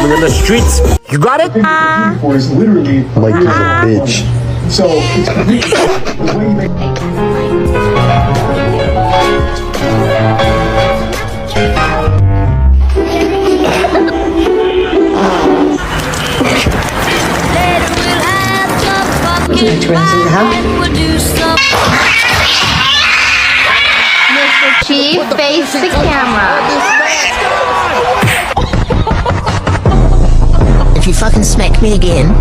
roaming in the streets. You got it? Is literally Like he's a bitch. so it's the way you make Mr. Chief, face the camera. If you fucking smack me again.